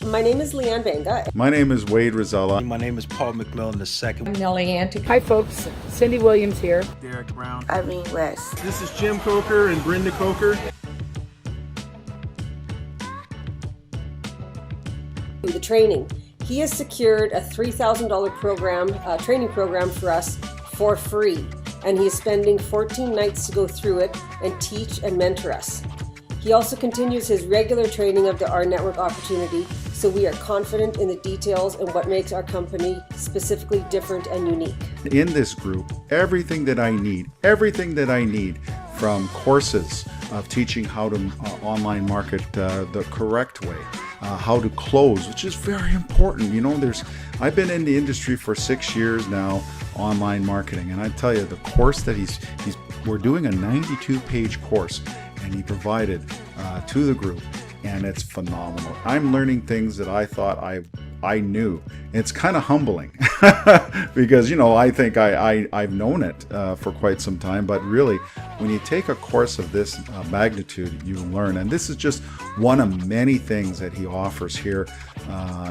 My name is Leanne Banga. My name is Wade Rosella. My name is Paul McMillan II. I'm Nellie Antic. Hi folks, Cindy Williams here. Derek Brown. Irene West. This is Jim Coker and Brenda Coker. The training. He has secured a $3,000 program, training program for us for free, and he is spending 14 nights to go through it and teach and mentor us. He also continues his regular training of the rNetwork opportunity, so we are confident in the details and what makes our company specifically different and unique. In this group, everything that I need from courses of teaching how to online market the correct way, how to close, which is very important. You know, I've been in the industry for 6 years now, online marketing, and I tell you, the course that we're doing a 92-page course, and he provided to the group, and it's phenomenal. I'm learning things that I thought I knew. It's kind of humbling because, you know, I think I've known it for quite some time, but really when you take a course of this magnitude, you learn. And this is just one of many things that he offers here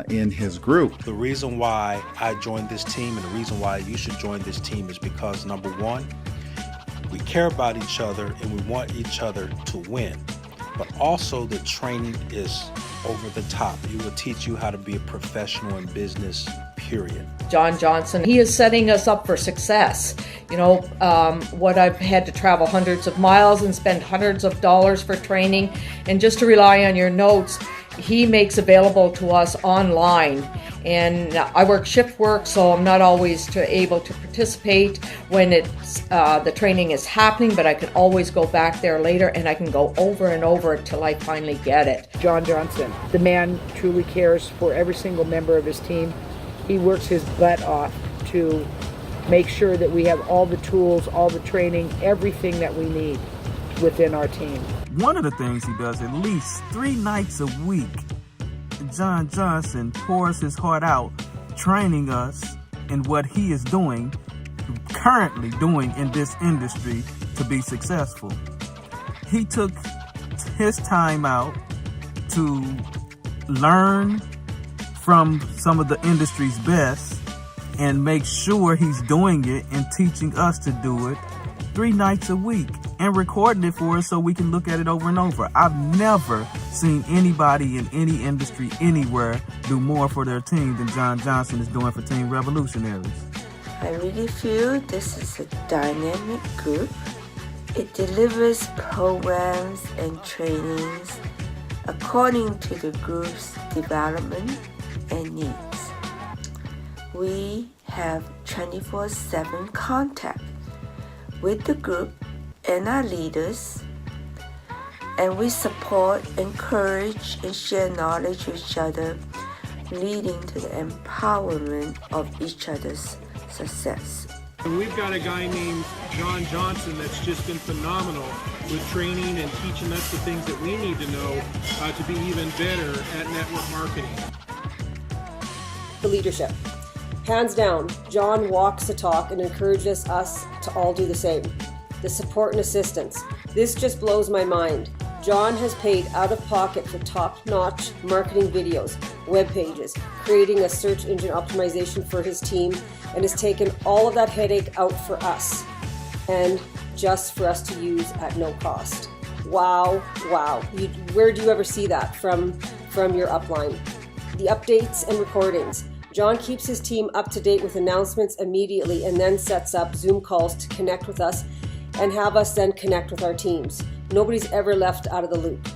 in his group. The reason why I joined this team and the reason why you should join this team is because, number one, we care about each other and we want each other to win. But also the training is over the top. It will teach you how to be a professional in business, period. John Johnson, he is setting us up for success. You know, what I've had to travel hundreds of miles and spend hundreds of dollars for training, and just to rely on your notes, he makes available to us online. And I work shift work, so I'm not always able to participate when the training is happening, but I can always go back there later and I can go over and over till I finally get it. John Johnson, the man truly cares for every single member of his team. He works his butt off to make sure that we have all the tools, all the training, everything that we need within our team. One of the things he does at least 3 nights a week, John Johnson pours his heart out training us in what he is doing, currently doing in this industry to be successful. He took his time out to learn from some of the industry's best and make sure he's doing it and teaching us to do it 3 nights a week and recording it for us so we can look at it over and over. I've never seen anybody in any industry anywhere do more for their team than John Johnson is doing for Team Revvolutionaries. I really feel this is a dynamic group. It delivers programs and trainings according to the group's development and needs. We have 24/7 contact with the group and our leaders, and we support, encourage, and share knowledge with each other, leading to the empowerment of each other's success. And we've got a guy named John Johnson that's just been phenomenal with training and teaching us the things that we need to know to be even better at network marketing. The leadership. Hands down, John walks the talk and encourages us to all do the same. The support and assistance. This just blows my mind. John has paid out of pocket for top-notch marketing videos, web pages, creating a search engine optimization for his team, and has taken all of that headache out for us, and just for us to use at no cost. Wow. Where do you ever see that from your upline? The updates and recordings. John keeps his team up to date with announcements immediately and then sets up Zoom calls to connect with us and have us then connect with our teams. Nobody's ever left out of the loop.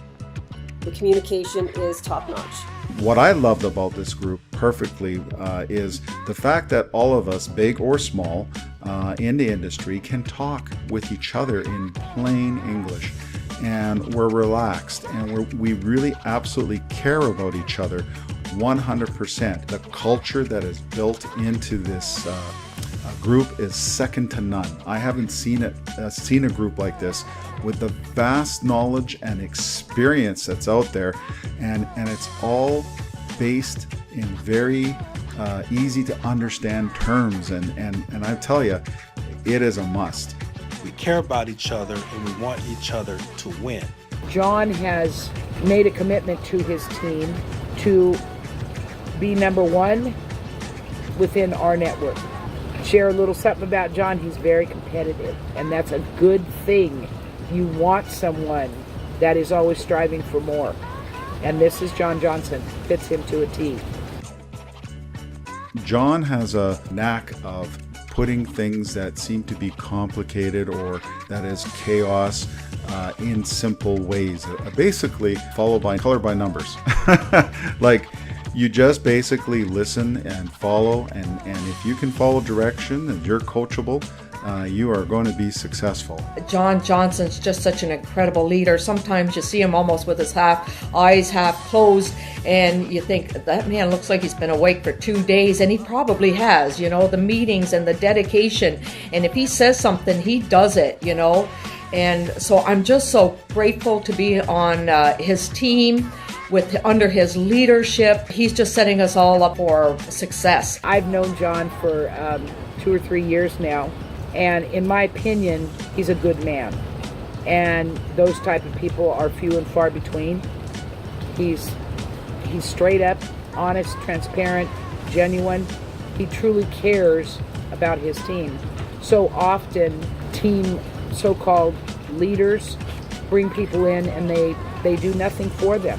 The communication is top-notch. What I loved about this group perfectly is the fact that all of us, big or small, in the industry can talk with each other in plain English. And we're relaxed and we really absolutely care about each other 100%. The culture that is built into this group is second to none. I haven't seen a group like this with the vast knowledge and experience that's out there, and it's all based in very easy to understand terms, and I tell you, it is a must. We care about each other and we want each other to win. John has made a commitment to his team to be number one within our network. Share a little something about John. He's very competitive, and that's a good thing. You want someone that is always striving for more. And this is John Johnson. Fits him to a T. John has a knack of putting things that seem to be complicated or that is chaos in simple ways. Basically, followed by color by numbers. Like, you just basically listen and follow, and if you can follow direction and you're coachable, you are going to be successful. John Johnson's just such an incredible leader. Sometimes you see him almost with his eyes half closed, and you think, that man looks like he's been awake for 2 days, and he probably has, the meetings and the dedication. And if he says something, he does it, And so I'm just so grateful to be on his team. Under his leadership. He's just setting us all up for success. I've known John for 2 or 3 years now, and in my opinion, he's a good man. And those type of people are few and far between. He's straight up, honest, transparent, genuine. He truly cares about his team. So often, team so-called leaders bring people in and they do nothing for them.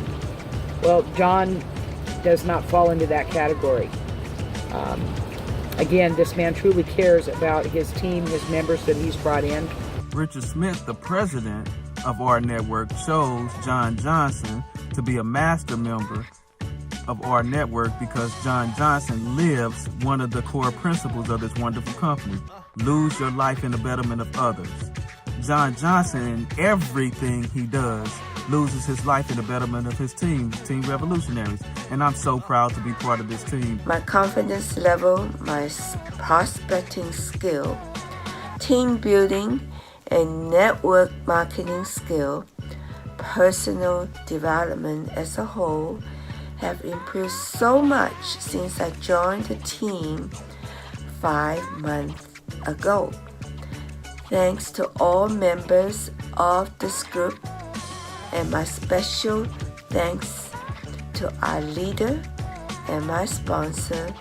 Well, John does not fall into that category. Again, this man truly cares about his team, his members that he's brought in. Richard Smith, the president of rNetwork, chose John Johnson to be a master member of rNetwork because John Johnson lives one of the core principles of this wonderful company: lose your life in the betterment of others. John Johnson, in everything he does, loses his life in the betterment of his team, Team Revvolutionaries. And I'm so proud to be part of this team. My confidence level, my prospecting skill, team building and network marketing skill, personal development as a whole have improved so much since I joined the team 5 months ago. Thanks to all members of this group, and my special thanks to our leader and my sponsor,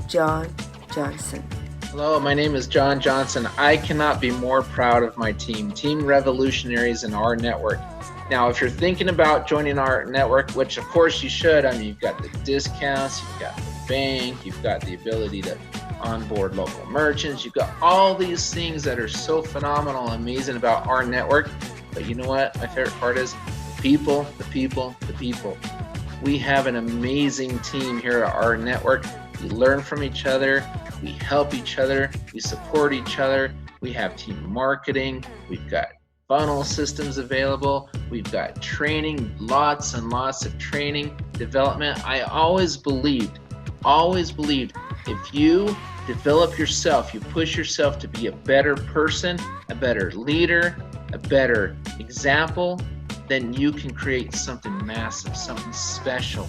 John Johnson. Hello, my name is John Johnson. I cannot be more proud of my team, Team Revvolutionaries and rNetwork. Now, if you're thinking about joining our network, which of course you should, you've got the discounts, you've got the bank, you've got the ability to onboard local merchants, you've got all these things that are so phenomenal and amazing about our network. But you know what? My favorite part is people. We have an amazing team here at our network. We learn from each other, we help each other, we support each other. We have team marketing, we've got funnel systems available, we've got training, lots and lots of training, development. I always believed, if you develop yourself, you push yourself to be a better person, a better leader, a better example, then you can create something massive, something special.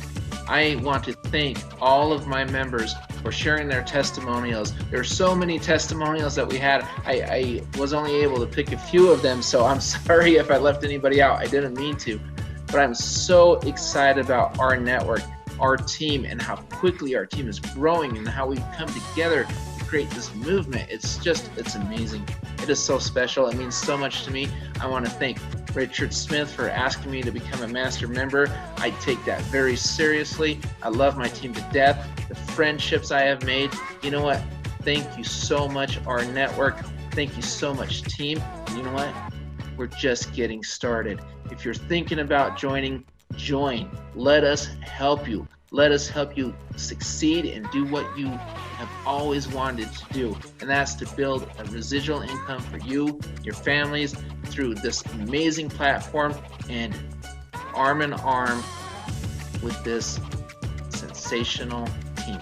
I want to thank all of my members for sharing their testimonials. There are so many testimonials that we had. I was only able to pick a few of them, so I'm sorry if I left anybody out. I didn't mean to, but I'm so excited about our network, our team, and how quickly our team is growing and how we've come together to create this movement. It's amazing. It is so special. It means so much to me. I want to thank Richard Smith for asking me to become a master member. I take that very seriously. I love my team to death. The friendships I have made. You know what? Thank you so much, our network. Thank you so much, team. And you know what? We're just getting started. If you're thinking about joining, join. Let us help you. Let us help you succeed and do what you have always wanted to do, and that's to build a residual income for you, your families, through this amazing platform, and arm in arm with this sensational team.